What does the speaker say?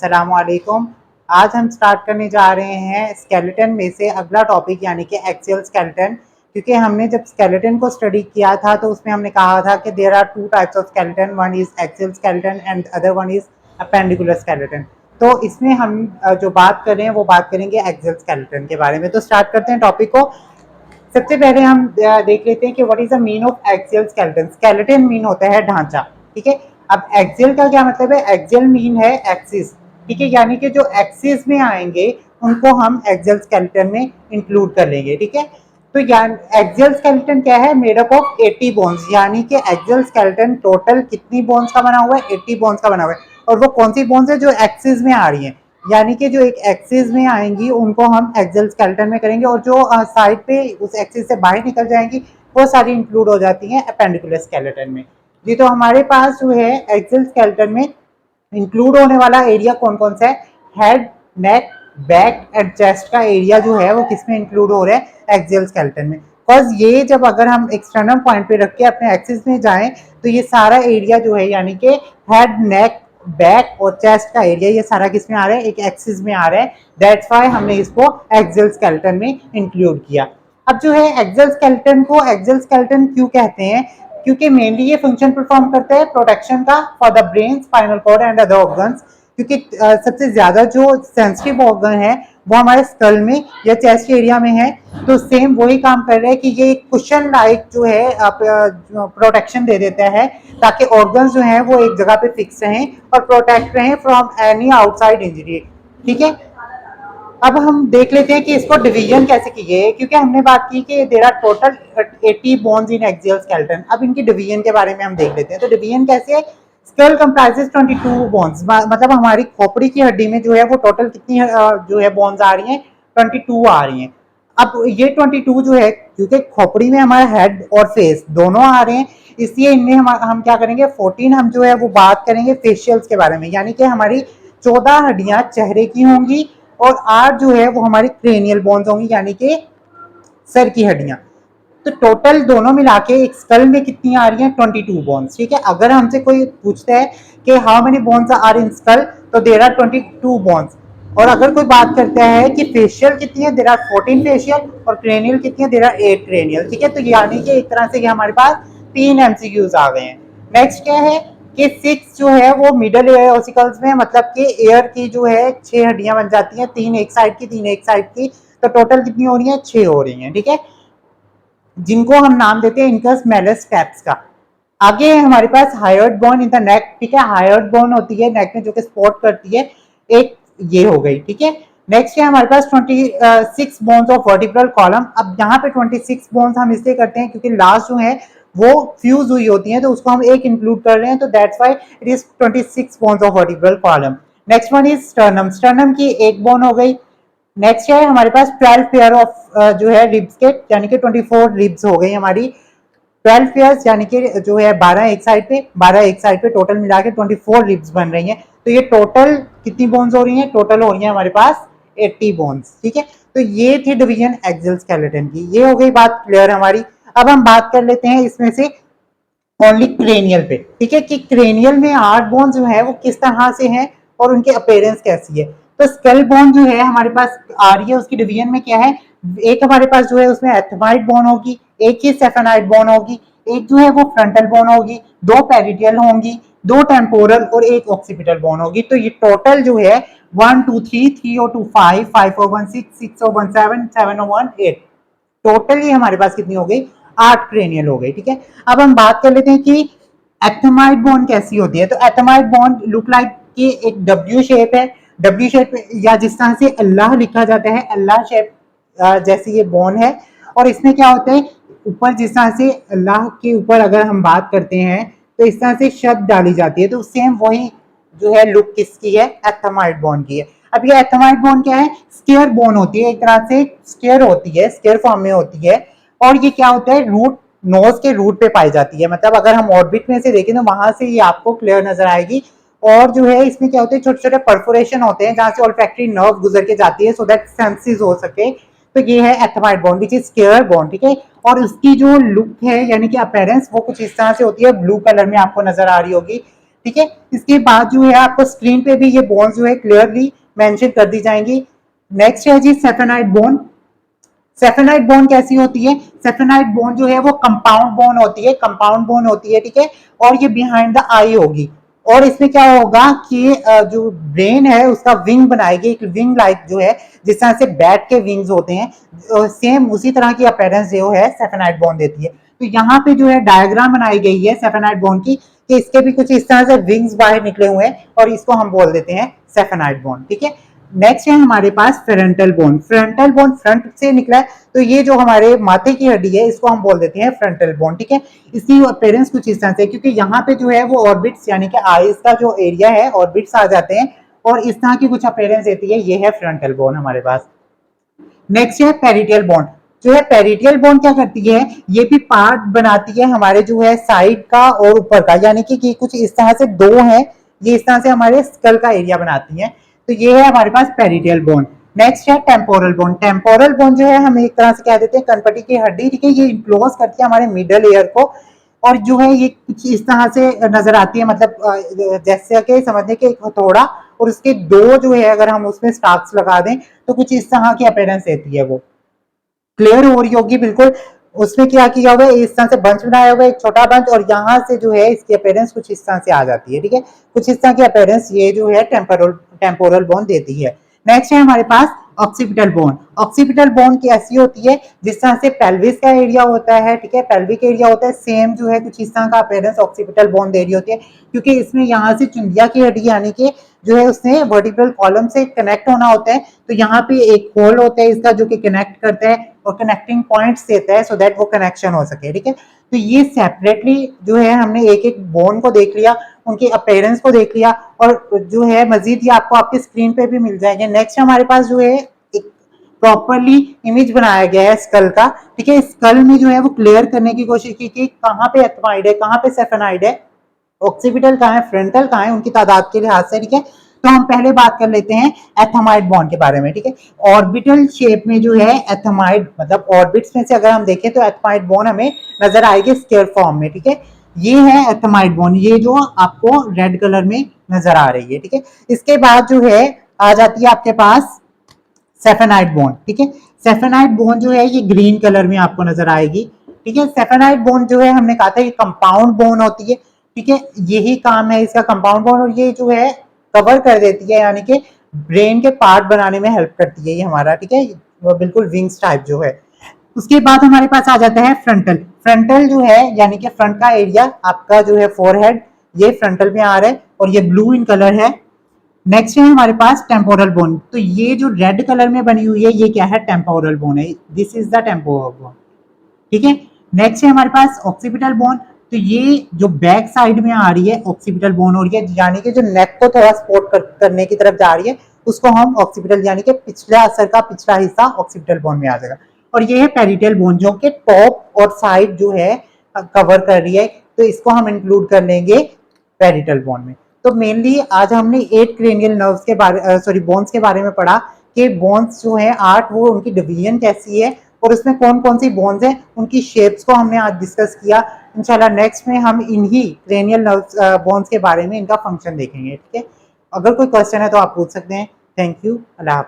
अस्सलामुअलैकुम। आज हम स्टार्ट करने जा रहे हैं स्केलेटन में से अगला टॉपिक यानी कि एक्सियल स्केलेटन। क्योंकि हमने जब स्केलेटन को स्टडी किया था तो उसमें हमने कहा था कि there are two types of skeleton, one is axial skeleton and other one is appendicular skeleton. तो इसमें हम जो बात कर रहे हैं वो बात करेंगे एक्सियल स्केलेटन के बारे में। तो स्टार्ट करते हैं टॉपिक को। सबसे पहले हम देख लेते हैं कि what is the mean of axial skeleton. Skeleton mean होता है ढांचा, ठीक है। अब एक्सियल का क्या मतलब है? एक्सियल मीन है एक्सिस, ठीक है, यानी कि जो एक्सिस में आएंगे उनको हम एक्सियल स्केलेटन में इंक्लूड कर लेंगे, ठीक है। तो एक्सियल स्केलेटन क्या है? मेड अप ऑफ 80 बोन्स, यानी कि एक्सियल स्केलेटन टोटल कितनी बोन्स का बना हुआ है? 80 बोन्स का बना हुआ है। और वो कौन सी बोन्स है? जो एक्सिस में आ रही हैं, यानी कि जो एक एक्सिस में आएंगी उनको हम एक्सियल स्केलेटन में करेंगे, और जो साइड पे उस एक्सिस से बाहर निकल जाएंगी वो सारी इंक्लूड हो जाती हैं अपेंडिकुलर स्केलेटन में। जी, तो हमारे पास जो है एक्सियल स्केलेटन में इंक्लूड होने वाला एरिया कौन कौन सा है? Head, neck, back and chest का एरिया जो है वो किसमें इंक्लूड हो रहा है? एक्सियल स्केलेटन में। बिकॉज ये जब अगर हम एक्सटर्नल पॉइंट पे रख के अपने एक्सिस में जाएं तो ये सारा एरिया जो है यानी कि हेड, नेक, बैक और चेस्ट का एरिया ये सारा किस में आ रहा है? एक एक्सिस में आ रहा है। दैट्स व्हाई हमने इसको एक्सियल स्केलेटन में इंक्लूड किया। अब जो है एक्सियल स्केलेटन को एक्सियल स्केलेटन क्यों कहते हैं? क्योंकि मेनली ये फंक्शन परफॉर्म करता है प्रोटेक्शन का for the brain, spinal cord and other organs. क्योंकि सबसे ज्यादा जो सेंसिटिव ऑर्गन है वो हमारे स्कल में या चेस्ट एरिया में है। तो सेम वही काम कर रहा है कि ये कुशन लाइक जो है प्रोटेक्शन दे देता है ताकि ऑर्गन्स जो हैं वो एक जगह पे फिक्स रहें और प्रोटेक्ट रहें फ्रॉम एनी आउटसाइड इंजरी, ठीक है। अब हम देख लेते हैं कि इसको डिवीजन कैसे की है, क्योंकि हमने बात की कि there are total 80 bones in axial skeleton. अब इनकी डिवीजन के बारे में हम देख लेते हैं। तो डिवीजन कैसे है? स्कल कंप्राइजेस 22 बोन्स, मतलब हमारी खोपड़ी की हड्डी में जो है वो टोटल कितनी जो है बोन्स आ रही हैं? 22 आ रही हैं। अब ये 22 जो है, क्योंकि खोपड़ी में हमारा हेड और फेस दोनों आ रहे हैं, इसलिए इनमें हम क्या करेंगे? 14 हम जो है वो बात करेंगे फेशियल्स के बारे में, यानी कि हमारी 14 हड्डियां चेहरे की होंगी और 8 जो है वो हमारी क्रेनियल बोन्स होंगी, यानी कि सर की हड्डियां। तो टोटल दोनों मिला के एक स्कल में कितनी आ रही हैं? 22 बोन्स, ठीक है। अगर हमसे कोई पूछता है कि how many bones are in skull, तो देयर आर 22 बोन्स। और अगर कोई बात करता है कि फेशियल कितनी है, देयर आर 14 फेशियल, और क्रेनियल कितनी है, देयर आर 8 क्रेनियल, ठीक है। तो यानी कि एक तरह से हमारे पास 3 एमसीक्यूज आ गए हैं। नेक्स्ट क्या है कि 6 जो है वो मिडल एयर ऑसिकल्स में, मतलब कि एयर की जो है 6 हड्डियां बन जाती हैं, 3 एक साइड की 3 एक साइड की। तो टोटल कितनी हो रही है? 6 हो रही हैं, ठीक है, जिनको हम नाम देते हैं इनकस मेलस स्टेप्स का। आगे है हमारे पास hyoid bone in the neck, ठीक है। हायर्ड बोन होती है नेक में जो कि सपोर्ट करती है, एक ये हो गई, ठीक है। नेक्स्ट है हमारे पास 26 बोन्स ऑफ वर्टिब्रल कॉलम। अब यहाँ पे 26 बोन्स हम इसलिए करते हैं क्योंकि लास्ट जो है वो फ्यूज हुई होती है, तो उसको हम एक इंक्लूड कर रहे हैं, तो that's why it is 26 bones of vertebral column. Next one is sternum. Sternum की एक बोन हो गई। नेक्स्ट है हमारे पास 12 पेयर ऑफ जो है रिब्स के, यानी कि 24 रिब्स हो गई हमारी। 12 पेयर्स यानी कि जो है 12 एक साइड पे 12 एक साइड पे, टोटल मिला के 24 रिब्स बन रही हैं। तो ये टोटल कितनी बोन्स हो रही हैं? टोटल हो रही हैं हमारे पास 80 बोन्स, ठीक है। तो ये थी डिवीजन एक्सियल स्केलेटन की। ये हो गई बात क्लियर हमारी। अब हम बात कर लेते हैं इसमें से ओनली क्रेनियल पे, ठीक है, कि क्रेनियल में 8 बोन जो है वो किस तरह से हैं और उनकी अपेयरेंस कैसी है। तो स्केल बोन जो है हमारे पास आ रही है, उसकी डिवीजन में क्या है? एक हमारे पास जो है उसमें एथमाइड बोन होगी, एक ही सेफेनाइड बोन होगी, एक जो है वो फ्रंटल बोन होगी, 2 पेरिडियल होंगी, 2 टेम्पोरल और एक ऑक्सीपिटल बोन होगी। तो ये टोटल जो है 1 2 3 3 और 2 5 5 और 1 6 6 और 1 7 7 और 1 8, टोटल ही हमारे पास कितनी हो गई? 8 क्रेनियल हो गई, ठीक है। अब हम बात कर लेते हैं कि एथमाइड बोन कैसी होती है। तो एथमाइड बोन लुक लाइक कि एक डब्ल्यू शेप है, डब्ल्यू शेप या जिस तरह से अल्लाह लिखा जाता है, अल्लाह शेप जैसी ये बोन है। और इसमें क्या होता है, ऊपर जिस तरह से अल्लाह के ऊपर अगर हम बात करते हैं तो इस तरह से शब्द डाली जाती है, तो सेम वही जो है लुक किसकी है? एथमाइड बोन की है। अब ये एथमाइड बोन क्या है? स्केयर बोन होती है, एक तरह से स्केयर होती है, स्केयर फॉर्म में होती है। और ये क्या होता है? रूट, नोज के रूट पे पाई जाती है, मतलब अगर हम ऑर्बिट में से देखें तो वहां से ये आपको क्लियर नजर आएगी। और जो है इसमें क्या होते हैं? छोटे छोटे परफोरेशन होते हैं जहां से ऑल्फैक्टरी नर्व गुजर के जाती है, सो दैट सेंसेस हो सके। तो ये है ethmoid bone which is square bone, ठीक है। और उसकी जो लुक है यानी कि अपीयरेंस वो कुछ इस तरह से होती है, ब्लू कलर में आपको नजर आ रही होगी। ठीक है। इसके बाद जो है आपको स्क्रीन पे भी ये बोन्स जो है क्लियरली मेंशन कर दी जाएंगी। नेक्स्ट है जी सेफेनाइट बोन। सेफेनाइट बोन कैसी होती है? सेफेनाइट बोन जो है वो कंपाउंड बोन होती है, कंपाउंड बोन होती है, ठीक है। और ये बिहाइंड द आई होगी। और इसमें क्या होगा कि जो ब्रेन है उसका विंग बनाएगी, एक विंग लाइक जो है जिस तरह से बैट के विंग्स होते हैं, सेम उसी तरह की अपीयरेंस जो है सेफेनाइट बोन देती है। तो यहाँ पे जो है डायग्राम बनाई गई है सेफेनाइट बोन की कि इसके भी कुछ इस तरह से विंग्स बाहर निकले हुए हैं और इसको हम बोल देते हैं सेफेनाइट बोन, ठीक है। नेक्स्ट है हमारे पास frontal bone. Frontal bone front से निकला है, तो ये जो हमारे माथे की हड्डी है इसको हम बोल देते हैं फ्रंटल बोन, ठीक है। इसकी अपीयरेंस कुछ इस तरह से, क्योंकि यहाँ पे जो है वो ऑर्बिट्स यानी कि आईज का जो एरिया है ऑर्बिट्स आ जाते हैं और इस तरह की कुछ अपीयरेंस देती है, ये है फ्रंटल बोन हमारे पास। नेक्स्ट है पेरिटियल बोन। जो है पेरिटियल बोन क्या करती है, ये भी पार्ट बनाती है हमारे जो है साइड का और ऊपर का, यानी कि कुछ इस तरह से दो है, ये इस तरह से हमारे स्कल का एरिया बनाती है। तो ये है हमारे पास पेरिटियल बोन। नेक्स्ट है टेम्पोरल बोन। टेम्पोरल बोन जो है हम एक तरह से कह देते हैं कनपटी की हड्डी, ठीक है। ये इन्क्लोज करती है हमारे मिडल ईयर को और जो है ये कुछ इस तरह से नजर आती है, मतलब जैसे कि समझने के एक हथौड़ा और उसके दो जो है अगर हम उसमें स्टार्क्स लगा दें तो कुछ इस तरह की अपीयरेंस देती है। वो क्लियर हो रही होगी बिल्कुल। उसमें क्या किया हुआ है, इस तरह से बंच बनाया हुआ है, एक छोटा बंच, और यहाँ से जो है इसकी अपीयरेंस कुछ इस तरह से आ जाती है, ठीक है। कुछ इस तरह की अपीयरेंस ये जो है टेम्पोरल बोन देती है। नेक्स्ट है हमारे पास ऑक्सीपिटल बोन। ऑक्सीपिटल बोन कैसी होती है, जिस तरह से पेल्विस का एरिया होता है, ठीक है, पेल्विक एरिया होता है, सेम जो है कुछ इस तरह का अपीयरेंस ऑक्सीपिटल बोन दे रही होती है, क्योंकि इसमें यहाँ से चुंदिया की हड्डी यानी कि जो है उसने वर्टिब्रल कॉलम से कनेक्ट होना होता है, तो यहाँ पे एक होल होता है इसका जो कि कनेक्ट करता है और कनेक्टिंग पॉइंट्स देता है सो दैट वो कनेक्शन हो सके, ठीक है। तो ये सेपरेटली जो है हमने एक एक बोन को देख लिया, उनकी अपीयरेंस को देख लिया, और जो है मजीद ये आपको आपकी स्क्रीन पे भी मिल जाएंगे। नेक्स्ट हमारे पास जो है एक प्रॉपरली इमेज बनाया गया है स्कल का, ठीक है। स्कल में जो है वो क्लियर करने की कोशिश की कि कहाँ पे एथमाइड है, कहाँ पे सेफेनाइड है, ऑक्सीपिटल कहाँ है, फ्रंटल कहाँ है, उनकी तादाद के लिहाज से, ठीक है। तो हम पहले बात कर लेते हैं एथमाइड बॉन्ड के बारे में, ठीक है। ऑर्बिटल शेप में जो है एथमाइड, मतलब ऑर्बिट्स में से अगर हम देखें तो एथमाइड बॉन्ड हमें नजर आएगी स्क्वायर फॉर्म में, ठीक है। ये है एथमाइड बॉन्ड, ये जो आपको रेड कलर में नजर आ रही है, ठीक है। इसके बाद जो है आ जाती है आपके पास सेफेनाइट बोन, ठीक है। सेफेनाइट बोन जो है ये ग्रीन कलर में आपको नजर आएगी, ठीक है। सेफेनाइट बोन जो है हमने कहा था ये कंपाउंड बोन होती है, ठीक है। यही काम है इसका, कंपाउंड बोन, और ये जो है कवर कर देती है, यानी कि ब्रेन के पार्ट बनाने में हेल्प करती है ये हमारा, ठीक है। वो बिल्कुल विंग्स टाइप जो है। उसके बाद हमारे पास आ जाता है फ्रंटल। फ्रंटल जो है यानी कि फ्रंट का एरिया आपका जो है फोरहेड, ये फ्रंटल में आ रहा है और ये ब्लू इन कलर है। नेक्स्ट है हमारे पास टेम्पोरल बोन। तो ये जो रेड कलर में बनी हुई है ये क्या है, टेम्पोरल बोन है, this is the temporal bone, ठीक है। नेक्स्ट है हमारे पास ऑक्सीपिटल बोन। तो ये जो बैक साइड में आ रही है ऑक्सीपिटल बोन हो रही है, यानी कि जो नेक को थोड़ा सपोर्ट करने की तरफ जा रही है उसको हम ऑक्सीपिटल, यानी कि पिछला सर का पिछला हिस्सा ऑक्सीपिटल बोन में आ जाएगा। और ये है पेरिटियल बोन जो कि टॉप और साइड जो है कवर कर रही है, तो इसको हम इंक्लूड कर लेंगे पेरिटल बोन में। तो मेनली आज हमने 8 क्रेनियल नर्व्स के बारे सॉरी बोन्स के बारे में पढ़ा कि बोन्स जो है 8, वो उनकी डिवीजन कैसी है और उसमें कौन कौन सी बोन्स हैं, उनकी शेप्स को हमने आज डिस्कस किया। इंशाल्लाह नेक्स्ट में हम इन्हीं क्रेनियल नर्व्स बोन्स के बारे में इनका फंक्शन देखेंगे, ठीक है। अगर कोई क्वेश्चन है तो आप पूछ सकते हैं। थैंक यू, अल्लाह हाफ़िज़।